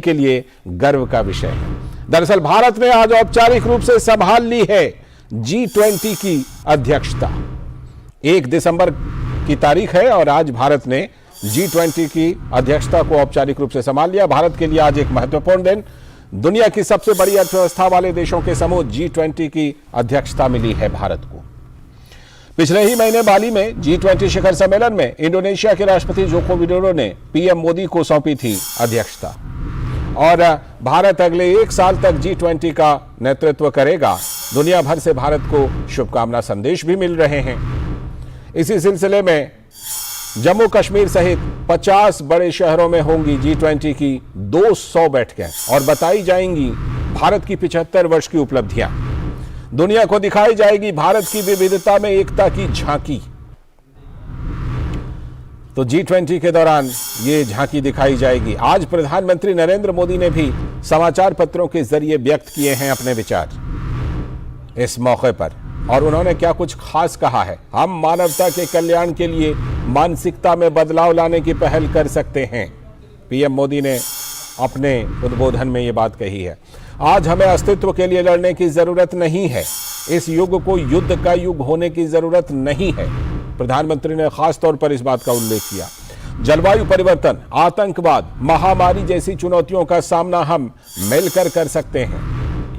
के लिए गर्व का विषय है। दरअसल भारत ने आज औपचारिक रूप से संभाल ली है G20 की अध्यक्षता। 1 दिसंबर की तारीख है और आज भारत ने G20 की अध्यक्षता को औपचारिक रूप से संभाल लिया। भारत के लिए आज एक महत्वपूर्ण दिन। दुनिया की सबसे बड़ी अर्थव्यवस्था वाले देशों के समूह G20 की अध्यक्षता मिली है भारत को। पिछले ही महीने बाली में G20 शिखर सम्मेलन में इंडोनेशिया के राष्ट्रपति जोको विडोडो ने पीएम मोदी को सौंपी थी अध्यक्षता और भारत अगले 1 साल तक G20 का नेतृत्व करेगा। दुनिया भर से भारत को शुभकामना संदेश भी मिल रहे हैं। इसी सिलसिले में जम्मू कश्मीर सहित 50 बड़े शहरों में होंगी G20 की 200 बैठकें और बताई जाएंगी भारत की 75 वर्ष की उपलब्धियां। दुनिया को दिखाई जाएगी भारत की विविधता में एकता की झांकी। तो G20 के दौरान ये झांकी दिखाई जाएगी। आज प्रधानमंत्री नरेंद्र मोदी ने भी समाचार पत्रों के जरिए व्यक्त किए हैं अपने विचार इस मौके पर, और उन्होंने क्या कुछ खास कहा है। हम मानवता के कल्याण के लिए मानसिकता में बदलाव लाने की पहल कर सकते हैं, पीएम मोदी ने अपने उद्बोधन में ये बात कही है। आज हमें अस्तित्व के लिए लड़ने की जरूरत नहीं है, इस युग को युद्ध का युग होने की जरूरत नहीं है। प्रधानमंत्री ने खास तौर पर इस बात का उल्लेख किया। जलवायु परिवर्तन, आतंकवाद, महामारी जैसी चुनौतियों का सामना हम मिलकर कर सकते हैं।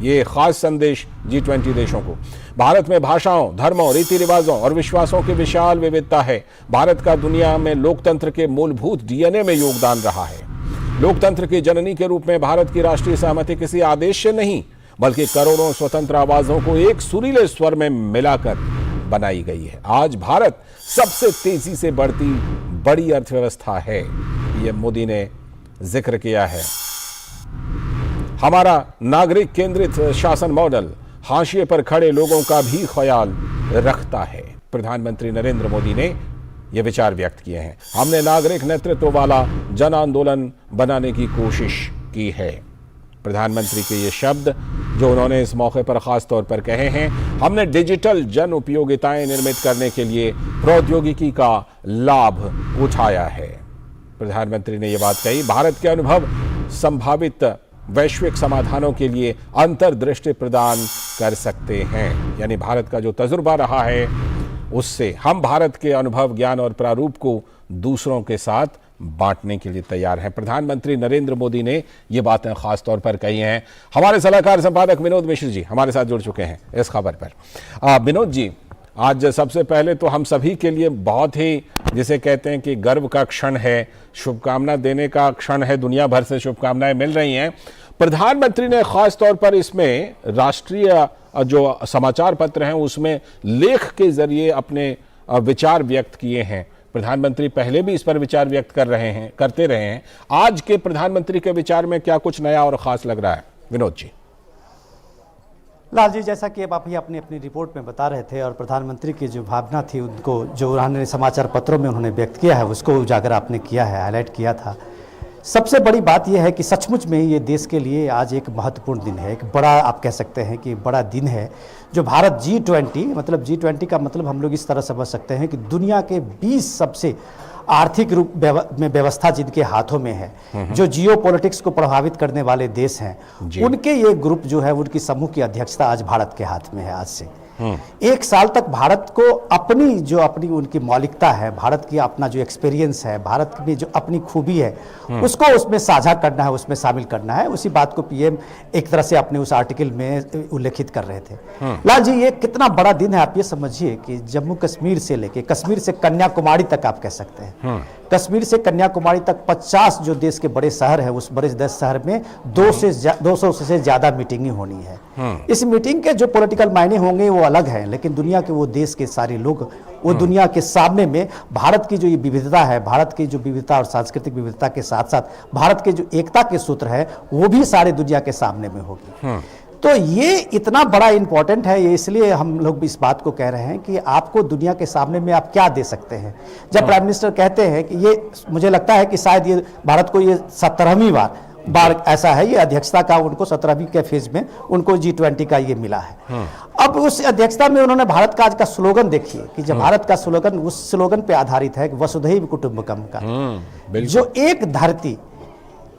ये खास संदेश G20 देशों को। भारत में भाषाओं, धर्मों, रीति रिवाजों और विश्वासों की विशाल विविधता है। भारत का दुनिया में लोकतंत्र के मूलभूत डीएनए में योगदान रहा है। लोकतंत्र की जननी के रूप में भारत की राष्ट्रीय सहमति किसी आदेश से नहीं बल्कि करोड़ों स्वतंत्र आवाजों को एक सुरीले स्वर में मिलाकर बनाई गई है। आज भारत सबसे तेजी से बढ़ती बड़ी अर्थव्यवस्था है, पीएम मोदी ने जिक्र किया है। हमारा नागरिक केंद्रित शासन मॉडल हाशिए पर खड़े लोगों का भी ख्याल रखता है। प्रधानमंत्री नरेंद्र मोदी ने यह विचार व्यक्त किए हैं। हमने नागरिक नेतृत्व वाला जन आंदोलन बनाने की कोशिश की है। प्रधानमंत्री के ये शब्द जो उन्होंने इस मौके पर खास तौर पर कहे हैं। हमने डिजिटल जन उपयोगिताएं निर्मित करने के लिए प्रौद्योगिकी का लाभ उठाया है। प्रधानमंत्री ने यह बात कही। भारत के अनुभव संभावित वैश्विक समाधानों के लिए अंतर्दृष्टि प्रदान कर सकते हैं। यानी भारत का जो तजुर्बा रहा है उससे हम भारत के अनुभव, ज्ञान और प्रारूप को दूसरों के साथ बांटने के लिए तैयार हैं। प्रधानमंत्री नरेंद्र मोदी ने ये बातें खास तौर पर कही हैं। हमारे सलाहकार संपादक विनोद मिश्र जी हमारे साथ जुड़ चुके हैं इस खबर पर। विनोद जी, आज सबसे पहले तो हम सभी के लिए बहुत ही, जिसे कहते हैं कि गर्व का क्षण है, शुभकामना देने का क्षण है। दुनिया भर से शुभकामनाएं मिल रही हैं। प्रधानमंत्री ने खास तौर पर इसमें राष्ट्रीय जो समाचार पत्र हैं उसमें लेख के जरिए अपने विचार व्यक्त किए हैं। प्रधानमंत्री पहले भी इस पर विचार व्यक्त करते रहे हैं। आज के प्रधानमंत्री के विचार में क्या कुछ नया और खास लग रहा है विनोद जी? लाल जी, जैसा कि अब आप ही अपनी रिपोर्ट में बता रहे थे और प्रधानमंत्री की जो भावना थी उनको जो उन्होंने समाचार पत्रों में उन्होंने व्यक्त किया है उसको उजागर आपने किया है, हाईलाइट किया था। सबसे बड़ी बात यह है कि सचमुच में ये देश के लिए आज एक महत्वपूर्ण दिन है, एक बड़ा, आप कह सकते हैं कि बड़ा दिन है जो भारत G20, मतलब G20 का मतलब हम लोग इस तरह समझ सकते हैं कि दुनिया के 20 सबसे आर्थिक रूप में व्यवस्था जिनके हाथों में है, जो जियो पॉलिटिक्स को प्रभावित करने वाले देश हैं, उनके ये ग्रुप जो है उनकी समूह की अध्यक्षता आज भारत के हाथ में है। आज से 1 साल तक भारत को अपनी उनकी मौलिकता है, भारत की अपना जो एक्सपीरियंस है, भारत की जो अपनी खूबी है उसको उसमें साझा करना है, उसमें शामिल करना है। उसी बात को पीएम एक तरह से अपने उस आर्टिकल में उल्लेखित कर रहे थे। लाल जी, ये कितना बड़ा दिन है आप ये समझिए कि जम्मू कश्मीर से लेके कश्मीर से कन्याकुमारी तक आप कह सकते हैं, कश्मीर से कन्याकुमारी तक 50 जो देश के बड़े शहर है उस बड़े 10 शहर में 200 से ज्यादा मीटिंगें होनी है। इस मीटिंग के जो पॉलिटिकल मायने होंगे वो अलग है, लेकिन दुनिया के वो देश के सारे लोग वो दुनिया के सामने में भारत की जो ये विविधता है, भारत की जो विविधता और सांस्कृतिक विविधता के साथ साथ भारत के जो एकता के सूत्र है वो भी सारे दुनिया के सामने में होगी। तो ये इतना बड़ा इंपॉर्टेंट है, ये इसलिए हम लोग इस बात को कह रहे हैं कि आपको दुनिया के सामने में आप क्या दे सकते हैं। जब प्राइम मिनिस्टर कहते हैं कि ये, मुझे लगता है कि शायद ये भारत को ये 17वीं बार ऐसा है, ये अध्यक्षता का उनको 17वीं के फेज में उनको G20 का ये मिला है। अब उस अध्यक्षता में उन्होंने भारत का आज का स्लोगन देखिए कि जब भारत का स्लोगन उस स्लोगन पे आधारित है वसुधैव कुटुंबकम का, जो एक धरती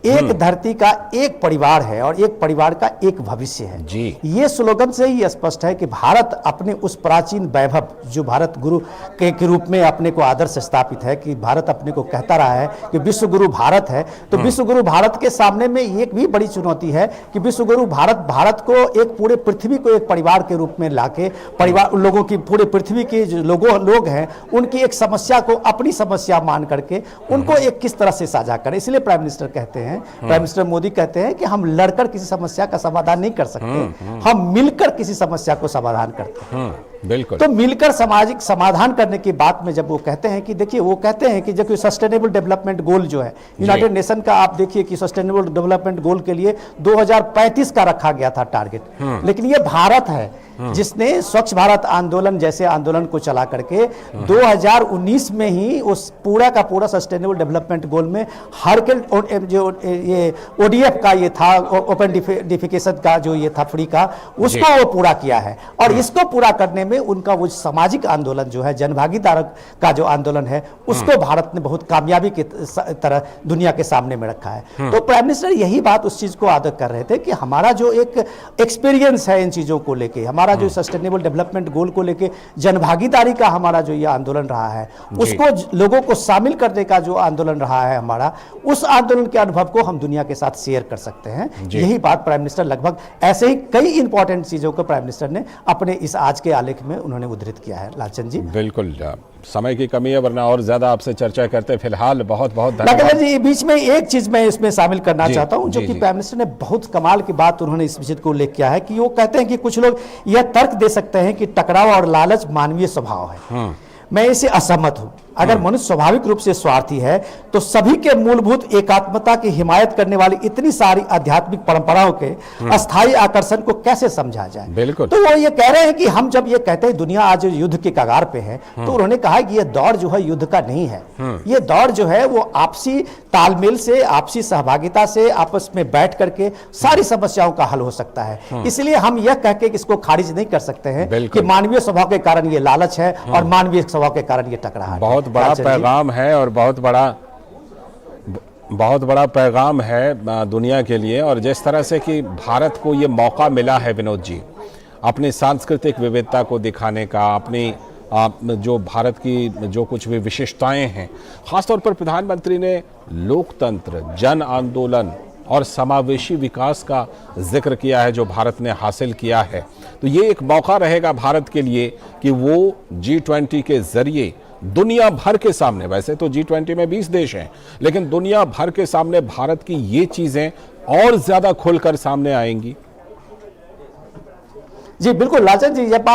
एक धरती का एक परिवार है और एक परिवार का एक भविष्य है जी। ये स्लोगन से ही स्पष्ट है कि भारत अपने उस प्राचीन वैभव जो भारत गुरु के रूप में अपने को आदर्श स्थापित है, कि भारत अपने को कहता रहा है कि विश्व गुरु भारत है, तो विश्व गुरु भारत के सामने में एक भी बड़ी चुनौती है कि विश्व गुरु भारत को एक पूरे पृथ्वी को एक परिवार के रूप में लाके परिवार लोगों की पूरे पृथ्वी के जो लोग हैं उनकी एक समस्या को अपनी समस्या मान करके उनको एक किस तरह से साझा करें। इसलिए प्राइम मिनिस्टर कहते हैं, प्राइम मिनिस्टर मोदी कहते हैं कि हम लड़कर किसी समस्या का समाधान नहीं कर सकते, हम मिलकर किसी समस्या को समाधान करते हैं। बिल्कुल। तो मिलकर सामाजिक समाधान करने की बात में जब वो कहते हैं कि देखिए, वो कहते हैं कि जब सस्टेनेबल डेवलपमेंट गोल जो है यूनाइटेड नेशन का, आप देखिए कि सस्टेनेबल डेवलपमेंट गोल के लिए 2035 का रखा गया था टारगेट, लेकिन ये भारत है जिसने स्वच्छ भारत आंदोलन जैसे आंदोलन को चला करके 2019 में ही उस पूरा का पूरा सस्टेनेबल डेवलपमेंट गोल में हर के जो ये ODF का ये था, ओपन डिफिकेशन का जो ये था फ्री का, उसको वो पूरा किया है। और इसको पूरा करने में उनका वो सामाजिक आंदोलन जो है, जनभागीदार का जो आंदोलन है, उसको भारत ने बहुत कामयाबी की तरह दुनिया के सामने में रखा है। तो प्राइम मिनिस्टर यही बात उस चीज को आदर कर रहे थे कि हमारा जो एक एक्सपीरियंस है इन चीजों को लेके, हमारा जो सस्टेनेबल डेवलपमेंट गोल को लेके जनभागीदारी का हमारा जो ये आंदोलन रहा है, उसको लोगों को शामिल करने का जो आंदोलन रहा है हमारा, उस आंदोलन के अनुभव को हम दुनिया के साथ शेयर कर सकते हैं। यही बात प्राइम मिनिस्टर लगभग ऐसे ही कई इंपॉर्टेंट चीजों को प्राइम मिनिस्टर ने अपने इस आज के आलेख में उन्होंने उद्धृत किया है। लालचंद जी, बिल्कुल, समय की कमी है वरना और ज्यादा आपसे चर्चा करते। फिलहाल बहुत बहुत धन्यवाद जी। बीच में एक चीज मैं इसमें शामिल करना चाहता हूं, जो कि प्राइम मिनिस्टर ने बहुत कमाल की बात उन्होंने इस विषय को उल्लेख किया है कि वो कहते हैं कि कुछ लोग यह तर्क दे सकते हैं कि टकराव और लालच मानवीय स्वभाव है। मैं इसे असहमत हूं। अगर मनुष्य स्वाभाविक रूप से स्वार्थी है तो सभी के मूलभूत एकात्मता की हिमायत करने वाली इतनी सारी आध्यात्मिक परंपराओं के अस्थायी आकर्षण को कैसे समझा जाए। बिल्कुल। तो वो ये कह रहे हैं कि हम जब ये कहते हैं दुनिया आज युद्ध के कगार पे है, तो उन्होंने कहा कि ये दौर जो है युद्ध का नहीं है, ये दौर जो है वो आपसी तालमेल से, आपसी सहभागिता से, आपस में बैठ करके सारी समस्याओं का हल हो सकता है। इसलिए हम यह कह के इसको खारिज नहीं कर सकते हैं कि मानवीय स्वभाव के कारण ये लालच है और मानवीय स्वभाव के कारण ये टकराहट। बहुत बड़ा पैगाम है और बहुत बड़ा पैगाम है दुनिया के लिए। और जिस तरह से कि भारत को ये मौका मिला है विनोद जी, अपनी सांस्कृतिक विविधता को दिखाने का, अपनी जो भारत की जो कुछ भी विशेषताएं हैं, खासतौर पर प्रधानमंत्री ने लोकतंत्र, जन आंदोलन और समावेशी विकास का जिक्र किया है जो भारत ने हासिल किया है। तो ये एक मौका रहेगा भारत के लिए कि वो G20 के जरिए दुनिया भर के सामने, वैसे तो G20 में 20 देश हैं, लेकिन दुनिया भर के सामने भारत की ये चीजें और ज्यादा खुलकर सामने आएंगी। जी बिल्कुल लालचंद जी, जब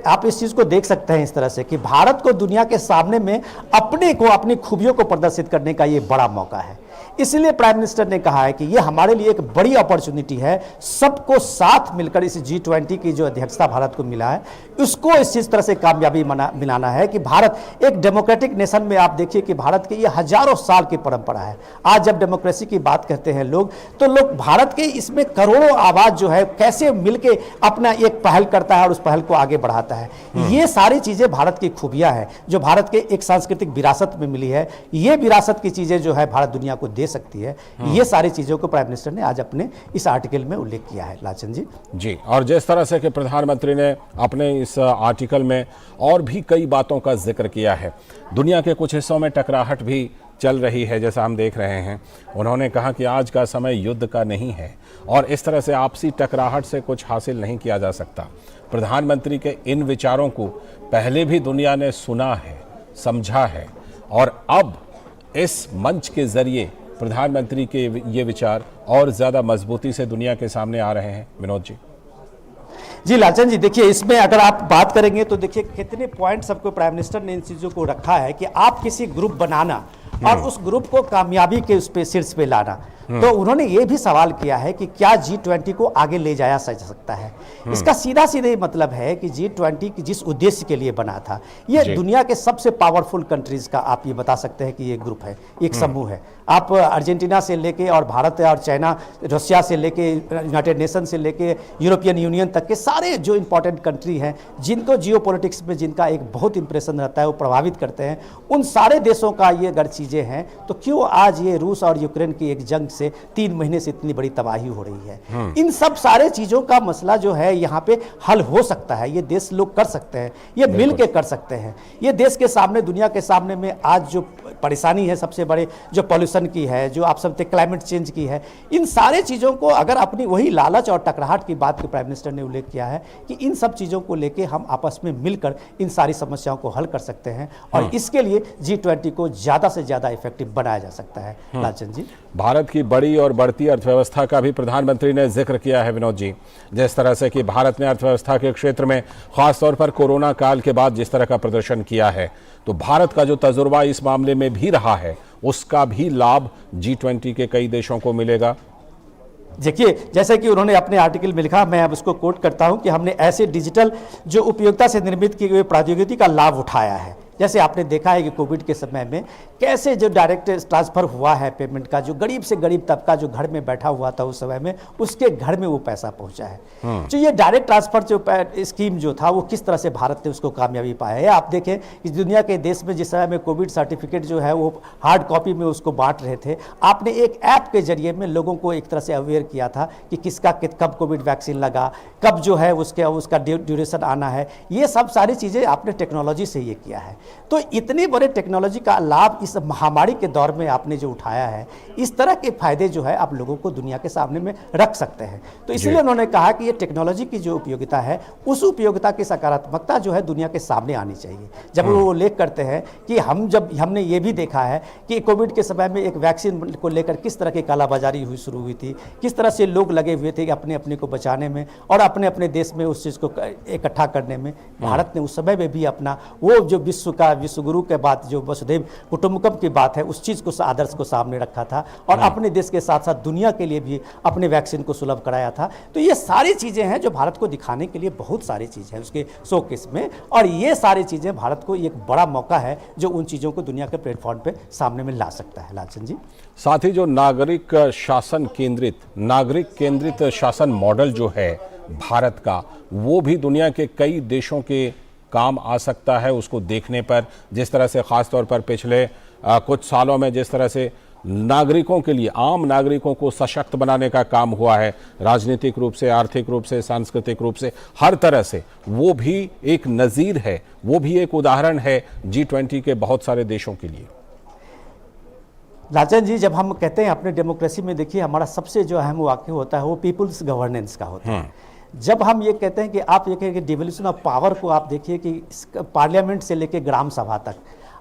आप इस चीज को देख सकते हैं इस तरह से कि भारत को दुनिया के सामने में अपनी खूबियों को प्रदर्शित करने का ये बड़ा मौका है। इसलिए प्राइम मिनिस्टर ने कहा है कि ये हमारे लिए एक बड़ी अपॉर्चुनिटी है, सबको साथ मिलकर इस G20 की जो अध्यक्षता भारत को मिला है उसको इस चीज तरह से कामयाबी मिलाना है कि भारत एक डेमोक्रेटिक नेशन में, आप देखिए कि भारत की ये हजारों साल की परंपरा है। आज जब डेमोक्रेसी की बात करते हैं लोग, तो लोग भारत के इसमें करोड़ों आवाज जो है कैसे मिलके अपना एक पहल करता है और उस पहल को आगे बढ़ाता है। ये सारी चीजें भारत की खूबियां हैं जो भारत के एक सांस्कृतिक विरासत में मिली है। ये विरासत की चीजें जो है भारत दुनिया को दे सकती है। ये सारी चीजों को प्राइम मिनिस्टर ने आज अपने इस आर्टिकल में उल्लेख किया है। लालचंद जी जी, और जिस तरह से कि प्रधानमंत्री ने अपने इस आर्टिकल में और भी कई बातों का जिक्र किया है, दुनिया के कुछ हिस्सों में टकराहट भी चल रही है जैसा हम देख रहे हैं। उन्होंने कहा कि आज का समय युद्ध का नहीं है और इस तरह से आपसी टकराहट से कुछ हासिल नहीं किया जा सकता। प्रधानमंत्री के इन विचारों को पहले भी दुनिया ने सुना है, समझा है और अब इस मंच के जरिए प्रधानमंत्री के ये विचार और ज्यादा मजबूती से दुनिया के सामने आ रहे हैं। विनोद जी जी लालचंद जी, देखिए इसमें अगर आप बात करेंगे तो देखिए कितने पॉइंट सबको प्राइम मिनिस्टर ने इन चीज़ों को रखा है कि आप किसी ग्रुप बनाना और उस ग्रुप को कामयाबी के उस पे शीर्ष पे लाना। तो उन्होंने ये भी सवाल किया है कि क्या G20 को आगे ले जाया जा सकता है। इसका सीधा सीधे मतलब है कि G20 की जिस उद्देश्य के लिए बना था, ये दुनिया के सबसे पावरफुल कंट्रीज का आप ये बता सकते हैं कि ये ग्रुप है, एक समूह है। आप अर्जेंटीना से लेके और भारत और चाइना, रशिया से लेके, यूनाइटेड नेशन से लेके यूरोपियन यूनियन तक के सारे जो इंपॉर्टेंट कंट्री हैं जिनको जियोपॉलिटिक्स में जिनका एक बहुत इंप्रेशन रहता है, वो प्रभावित करते हैं, उन सारे देशों का ये अगर चीज़ें हैं तो क्यों आज ये रूस और यूक्रेन की एक जंग से 3 महीने से इतनी बड़ी तबाही हो रही है। इन सब सारे चीज़ों का मसला जो है यहाँ पे हल हो सकता है, ये देश लोग कर सकते हैं, ये मिल के कर सकते हैं। ये देश के सामने, दुनिया के सामने में आज जो परेशानी है सबसे बड़े, जो पॉल्यूशन की है, जो आप समझते क्लाइमेट चेंज की है, इन सारे चीज़ों को अगर अपनी वही लालच और टकराहट की बात के प्राइम मिनिस्टर ने उल्लेख किया है कि इन सब चीज़ों को लेके हम आपस में मिलकर इन सारी समस्याओं को हल कर सकते हैं और इसके लिए G20 को ज़्यादा से ज़्यादा इफेक्टिव बनाया जा सकता है। लालचंद जी, भारत की बड़ी और बढ़ती अर्थव्यवस्था का भी प्रधानमंत्री ने जिक्र किया है विनोद जी। जिस तरह से कि भारत ने अर्थव्यवस्था के क्षेत्र में खासतौर पर कोरोना काल के बाद जिस तरह का प्रदर्शन किया है, तो भारत का जो तजुर्बा इस मामले में भी रहा है उसका भी लाभ G20 के कई देशों को मिलेगा। देखिए, जैसे कि उन्होंने अपने आर्टिकल में लिखा, मैं अब उसको कोट करता हूं कि हमने ऐसे डिजिटल जो उपयोगिता से निर्मित की गई प्रौद्योगिकी का लाभ उठाया है। जैसे आपने देखा है कि कोविड के समय में कैसे जो डायरेक्ट ट्रांसफ़र हुआ है पेमेंट का, जो गरीब से गरीब तबका जो घर में बैठा हुआ था उस समय में, उसके घर में वो पैसा पहुंचा है। तो ये डायरेक्ट ट्रांसफ़र जो स्कीम जो था वो किस तरह से भारत ने उसको कामयाबी पाया है। आप देखें कि दुनिया के देश में जिस समय में कोविड सर्टिफिकेट जो है वो हार्ड कॉपी में उसको बांट रहे थे, आपने एक ऐप के जरिए में लोगों को एक तरह से अवेयर किया था कि किसका कब कोविड वैक्सीन लगा, कब जो है उसका ड्यूरेशन आना है। ये सब सारी चीज़ें आपने टेक्नोलॉजी से ये किया है। तो इतने बड़े टेक्नोलॉजी का लाभ इस महामारी के दौर में आपने जो उठाया है, इस तरह के फायदे जो है आप लोगों को दुनिया के सामने में रख सकते हैं। तो इसलिए उन्होंने कहा कि ये टेक्नोलॉजी की जो उपयोगिता है, उस उपयोगिता की सकारात्मकता जो है दुनिया के सामने आनी चाहिए। जब वो उल्लेख करते हैं कि हमने ये भी देखा है कि कोविड के समय में एक वैक्सीन को लेकर किस तरह की कालाबाजारी शुरू हुई थी, किस तरह से लोग लगे हुए थे अपने अपने को बचाने में और अपने अपने देश में उस चीज़ को इकट्ठा करने में। भारत ने उस समय में भी अपना वो जो विश्व गुरु के बाद जो वसुधैव कुटुंबकम की बात है, उस चीज़ को आदर्श को सामने रखा था और अपने देश के साथ साथ दुनिया के लिए भी अपने वैक्सीन को सुलभ कराया था। तो ये सारी चीज़ें हैं जो भारत को दिखाने के लिए बहुत सारी चीज़ है उसके शोकेस में, और ये सारी चीज़ें भारत को एक बड़ा मौका है जो उन चीज़ों को दुनिया के प्लेटफॉर्म पे सामने में ला सकता है। लालचंद जी, साथ ही जो नागरिक केंद्रित शासन मॉडल जो है भारत का, वो भी दुनिया के कई देशों के काम आ सकता है। उसको देखने पर जिस तरह से खास तौर पर पिछले कुछ सालों में जिस तरह से नागरिकों के लिए, आम नागरिकों को सशक्त बनाने का काम हुआ है, राजनीतिक रूप से, आर्थिक रूप से, सांस्कृतिक रूप से, हर तरह से, वो भी एक नज़ीर है, वो भी एक उदाहरण है G20 के बहुत सारे देशों के लिए। लालचंद जी, जब हम कहते हैं अपने डेमोक्रेसी में, देखिए हमारा सबसे जो अहम वाक्य होता है वो पीपुल्स गवर्नेंस का होता है। जब हम ये कहते हैं कि आप ये कहें कि डिवोल्यूशन ऑफ पावर को आप देखिए कि पार्लियामेंट से लेकर ग्राम सभा तक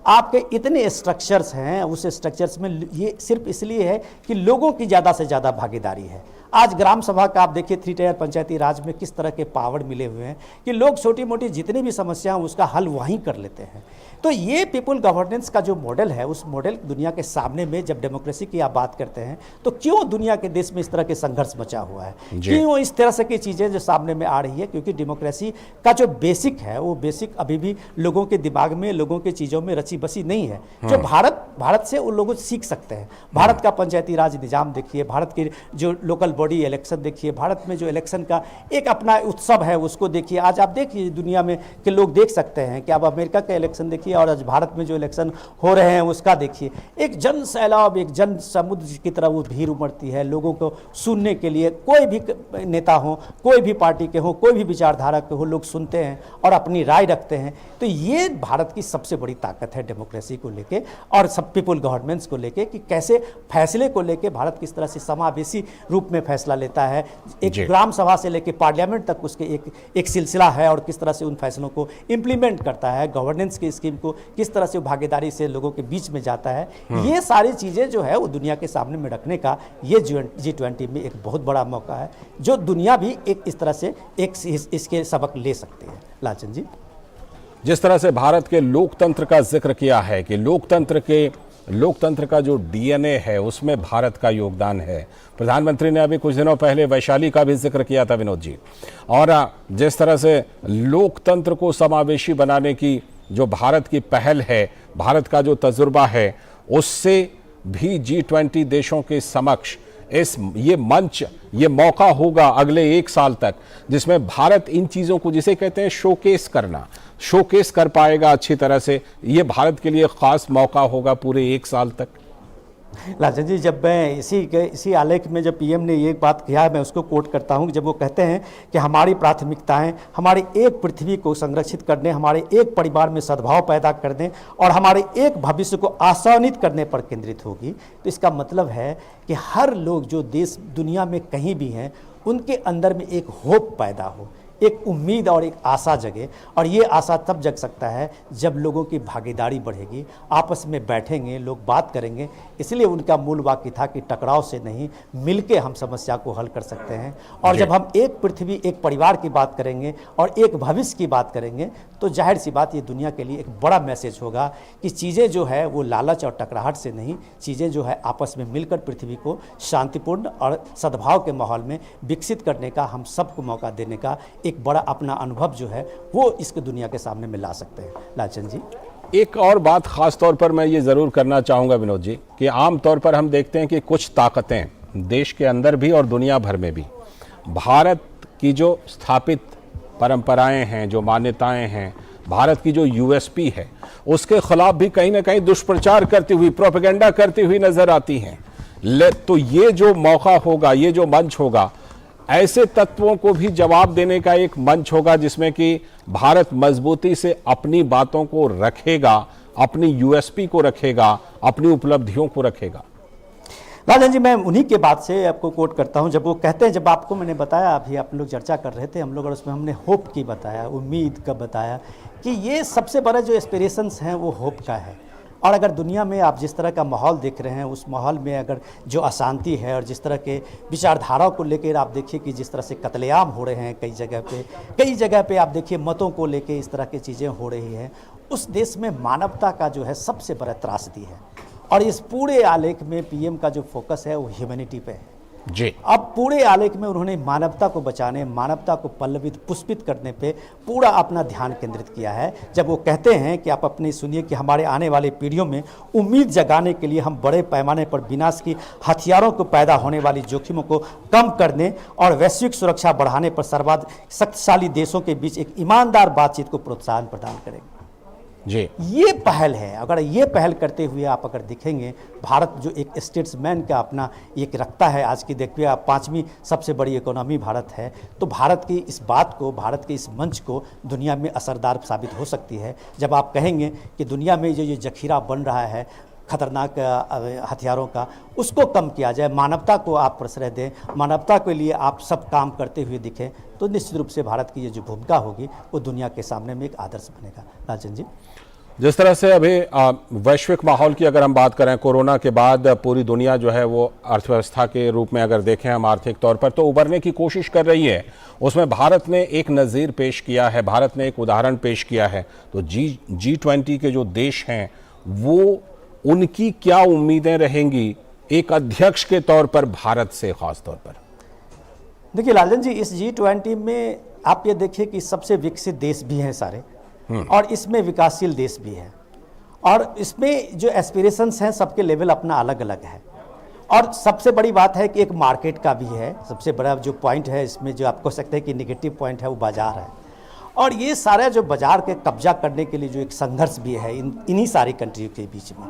आपके इतने स्ट्रक्चर्स हैं, उस स्ट्रक्चर्स में ये सिर्फ इसलिए है कि लोगों की ज़्यादा से ज़्यादा भागीदारी है। आज ग्राम सभा का आप देखिए 3 टायर पंचायती राज में किस तरह के पावर मिले हुए हैं कि लोग छोटी मोटी जितनी भी समस्या हैं उसका हल वहीं कर लेते हैं। तो ये पीपल गवर्नेंस का जो मॉडल है, उस मॉडल दुनिया के सामने में जब डेमोक्रेसी की आप बात करते हैं तो क्यों दुनिया के देश में इस तरह के संघर्ष मचा हुआ है, क्यों इस तरह से की चीज़ें जो सामने में आ रही है? क्योंकि डेमोक्रेसी का जो बेसिक है वो बेसिक अभी भी लोगों के दिमाग में, लोगों के चीज़ों में रची बसी नहीं है, जो भारत से उन लोगों सीख सकते हैं। भारत का पंचायती राज निज़ाम देखिए, भारत के जो लोकल बॉडी इलेक्शन देखिए, भारत में जो इलेक्शन का एक अपना उत्सव है उसको देखिए। आज आप देखिए दुनिया में के लोग देख सकते हैं कि अब अमेरिका का इलेक्शन देखिए और आज भारत में जो इलेक्शन हो रहे हैं उसका देखिए। एक जन सैलाब, एक जन समुद्र की तरह वो भीड़ उमड़ती है लोगों को सुनने के लिए। कोई भी नेता हो, कोई भी पार्टी के हो, कोई भी विचारधारा के हो, लोग सुनते हैं और अपनी राय रखते हैं। तो ये भारत की सबसे बड़ी ताकत है डेमोक्रेसी को लेके और सब पीपल गवर्नेंस को लेके कि कैसे फैसले को लेके भारत किस तरह से समावेशी रूप में फैसला लेता है। एक ग्राम सभा से लेके पार्लियामेंट तक उसके एक सिलसिला है और किस तरह से उन फैसलों को इम्प्लीमेंट करता है, गवर्नेंस की स्कीम को किस तरह से भागीदारी से लोगों के बीच में जाता है। ये सारी चीज़ें जो है वो दुनिया के सामने में रखने का ये G20 में एक बहुत बड़ा मौका है जो दुनिया भी एक इस तरह से इसके सबक ले सकते हैं। लालचंद जी, जिस तरह से भारत के लोकतंत्र का जिक्र किया है कि लोकतंत्र का जो DNA है उसमें भारत का योगदान है। प्रधानमंत्री ने अभी कुछ दिनों पहले वैशाली का भी जिक्र किया था विनोद जी, और जिस तरह से लोकतंत्र को समावेशी बनाने की जो भारत की पहल है, भारत का जो तजुर्बा है, उससे भी G20 देशों के समक्ष ये मंच, ये मौका होगा अगले 1 साल तक जिसमें भारत इन चीज़ों को, जिसे कहते हैं शोकेस कर पाएगा अच्छी तरह से। ये भारत के लिए खास मौका होगा पूरे 1 साल तक। लालचंद जी, जब मैं इसी आलेख में जब पीएम ने ये बात किया, मैं उसको कोट करता हूँ, जब वो कहते हैं कि हमारी प्राथमिकताएं हमारी एक पृथ्वी को संरक्षित करने, हमारे एक परिवार में सद्भाव पैदा करने और हमारे एक भविष्य को आसानित करने पर केंद्रित होगी। तो इसका मतलब है कि हर लोग जो देश दुनिया में कहीं भी हैं, उनके अंदर में एक होप पैदा हो, एक उम्मीद और एक आशा जगे। और ये आशा तब जग सकता है जब लोगों की भागीदारी बढ़ेगी, आपस में बैठेंगे, लोग बात करेंगे। इसलिए उनका मूल वाक्य था कि टकराव से नहीं, मिलके हम समस्या को हल कर सकते हैं। और जब हम एक पृथ्वी, एक परिवार की बात करेंगे और एक भविष्य की बात करेंगे, तो जाहिर सी बात ये दुनिया के लिए एक बड़ा मैसेज होगा कि चीज़ें जो है वो लालच और टकराहट से नहीं, चीज़ें जो है आपस में मिलकर पृथ्वी को शांतिपूर्ण और सद्भाव के माहौल में विकसित करने का, हम सबको मौका देने का एक बड़ा अपना अनुभव जो है वो इसके दुनिया के सामने में ला सकते हैं। लालचंद जी, एक और बात खास तौर पर मैं ये ज़रूर करना चाहूँगा विनोद जी, कि आम तौर पर हम देखते हैं कि कुछ ताकतें देश के अंदर भी और दुनिया भर में भी भारत की जो स्थापित परंपराएं हैं, जो मान्यताएं हैं, भारत की जो यूएसपी है, उसके खिलाफ भी कहीं ना कहीं दुष्प्रचार करती हुई, प्रोपेगेंडा करती हुई नजर आती हैं। तो ये जो मौका होगा, ये जो मंच होगा, ऐसे तत्वों को भी जवाब देने का एक मंच होगा जिसमें कि भारत मजबूती से अपनी बातों को रखेगा, अपनी यूएसपी को रखेगा, अपनी उपलब्धियों को रखेगा। राजन जी, मैं उन्हीं के बात से आपको कोट करता हूं, जब वो कहते हैं, जब आपको मैंने बताया, अभी आप लोग चर्चा कर रहे थे हम लोग, और उसमें हमने होप की बताया, उम्मीद का बताया कि ये सबसे बड़ा जो एस्पिरेशंस हैं वो होप का है। और अगर दुनिया में आप जिस तरह का माहौल देख रहे हैं, उस माहौल में अगर जो अशांति है और जिस तरह के विचारधाराओं को लेकर आप देखिए कि जिस तरह से कत्लेआम हो रहे हैं कई जगह पे आप देखिए मतों को लेके इस तरह की चीज़ें हो रही हैं, उस देश में मानवता का जो है सबसे बड़ा त्रासदी है। और इस पूरे आलेख में पीएम का जो फोकस है वो ह्यूमैनिटी पे है जी। अब पूरे आलेख में उन्होंने मानवता को बचाने, मानवता को पल्लवित पुष्पित करने पे पूरा अपना ध्यान केंद्रित किया है। जब वो कहते हैं कि आप अपनी सुनिए कि हमारे आने वाली पीढ़ियों में उम्मीद जगाने के लिए हम बड़े पैमाने पर विनाश की हथियारों को पैदा होने वाली जोखिमों को कम करने और वैश्विक सुरक्षा बढ़ाने पर सर्वाधिक शक्तिशाली देशों के बीच एक ईमानदार बातचीत को प्रोत्साहन प्रदान करेंगे जी। ये पहल है। अगर ये पहल करते हुए आप अगर देखेंगे, भारत जो एक स्टेट्समैन का अपना एक रखता है, आज की देखिए आप 5वीं सबसे बड़ी इकोनॉमी भारत है, तो भारत की इस बात को, भारत के इस मंच को दुनिया में असरदार साबित हो सकती है। जब आप कहेंगे कि दुनिया में जो ये जखीरा बन रहा है खतरनाक हथियारों का, उसको कम किया जाए, मानवता को आप प्रश्रय दें, मानवता के लिए आप सब काम करते हुए दिखें, तो निश्चित रूप से भारत की ये जो भूमिका होगी वो दुनिया के सामने में एक आदर्श बनेगा। राजन जी, जिस तरह से अभी वैश्विक माहौल की अगर हम बात करें, कोरोना के बाद पूरी दुनिया जो है वो अर्थव्यवस्था के रूप में अगर देखें हम आर्थिक तौर पर, तो उभरने की कोशिश कर रही है। उसमें भारत ने एक नज़ीर पेश किया है, भारत ने एक उदाहरण पेश किया है। तो G20 के जो देश हैं वो, उनकी क्या उम्मीदें रहेंगी एक अध्यक्ष के तौर पर भारत से खास तौर पर? देखिए लालन जी, इस G20 में आप ये देखिए कि सबसे विकसित देश भी हैं सारे, और इसमें विकासशील देश भी है, और इसमें जो एस्पिरेशंस हैं सबके लेवल अपना अलग अलग है। और सबसे बड़ी बात है कि एक मार्केट का भी है। सबसे बड़ा जो पॉइंट है इसमें, जो आप कह सकते हैं कि निगेटिव पॉइंट है, वो बाजार है। और ये सारा जो बाजार के कब्जा करने के लिए जो एक संघर्ष भी है इन्हीं सारी कंट्रियों के बीच में,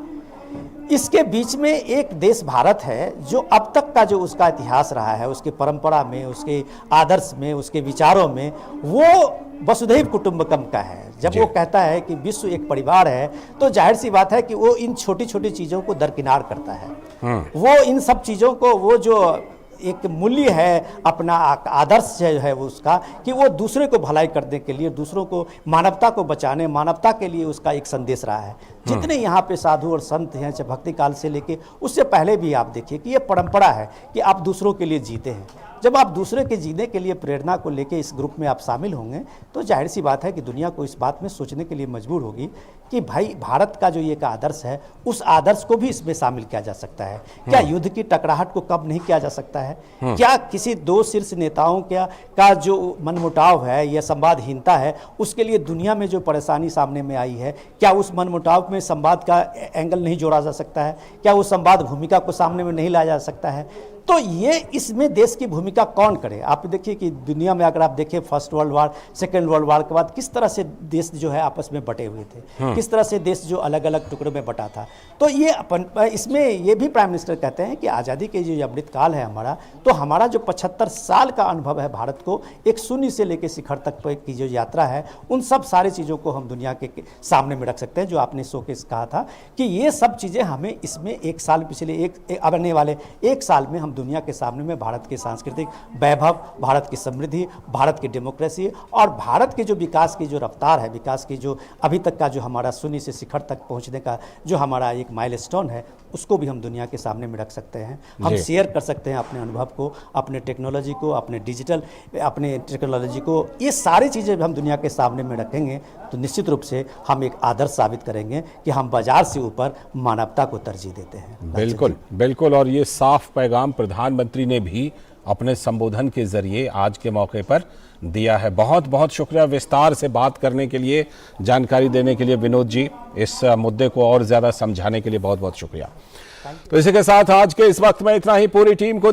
इसके बीच में एक देश भारत है जो अब तक का जो उसका इतिहास रहा है, उसकी परंपरा में, उसके आदर्श में, उसके विचारों में, वो वसुधैव कुटुंबकम का है। जब वो कहता है कि विश्व एक परिवार है, तो जाहिर सी बात है कि वो इन छोटी छोटी चीज़ों को दरकिनार करता है। वो इन सब चीज़ों को, वो जो एक मूल्य है अपना, आदर्श जो है वो उसका, कि वो दूसरे को भलाई करने के लिए, दूसरों को, मानवता को बचाने, मानवता के लिए उसका एक संदेश रहा है। जितने यहाँ पे साधु और संत हैं, चाहे भक्ति काल से लेके उससे पहले भी आप देखिए कि ये परंपरा है कि आप दूसरों के लिए जीते हैं। जब आप दूसरे के जीने के लिए प्रेरणा को लेके इस ग्रुप में आप शामिल होंगे, तो जाहिर सी बात है कि दुनिया को इस बात में सोचने के लिए मजबूर होगी कि भाई भारत का जो ये का आदर्श है, उस आदर्श को भी इसमें शामिल किया जा सकता है। क्या युद्ध की टकराहट को कम नहीं किया जा सकता है? क्या किसी दो शीर्ष नेताओं का जो मनमुटाव है या संवादहीनता है, उसके लिए दुनिया में जो परेशानी सामने में आई है, क्या उस मनमुटाव में संवाद का एंगल नहीं जोड़ा जा सकता है? क्या उस संवाद भूमिका को सामने में नहीं लाया जा सकता है? तो ये इसमें देश की भूमिका कौन करे? आप देखिए कि दुनिया में अगर आप देखें first world war, second world war के बाद किस तरह से देश जो है आपस में बटे हुए थे, किस तरह से देश जो अलग अलग टुकड़ों में बटा था। तो ये इसमें ये भी प्राइम मिनिस्टर कहते हैं कि आज़ादी के जो अमृत काल है हमारा, तो हमारा जो 75 साल का अनुभव है भारत को एक शून्य से लेकर शिखर तक की जो यात्रा है, उन सब सारी चीज़ों को हम दुनिया के सामने में रख सकते हैं। जो आपने शोकेस कहा था कि ये सब चीज़ें हमें इसमें एक साल पिछले आने वाले एक साल में हम दुनिया के सामने में भारत के सांस्कृतिक वैभव, भारत की समृद्धि, भारत की डेमोक्रेसी और भारत के जो विकास की जो रफ्तार है, विकास की जो अभी तक का जो हमारा शून्य से शिखर तक पहुंचने का जो हमारा एक माइलस्टोन है, उसको भी हम दुनिया के सामने में रख सकते हैं। हम शेयर कर सकते हैं अपने अनुभव को, अपने टेक्नोलॉजी को, अपने टेक्नोलॉजी को। ये सारी चीज़ें हम दुनिया के सामने में रखेंगे तो निश्चित रूप से हम एक आदर्श साबित करेंगे कि हम बाजार से ऊपर मानवता को तरजीह देते हैं। बिल्कुल बिल्कुल। और ये साफ पैगाम प्रधानमंत्री ने भी अपने संबोधन के जरिए आज के मौके पर दिया है। बहुत बहुत शुक्रिया विस्तार से बात करने के लिए, जानकारी देने के लिए विनोद जी। इस मुद्दे को और ज़्यादा समझाने के लिए बहुत बहुत शुक्रिया। तो इसी के साथ आज के इस वक्त में इतना ही। पूरी टीम को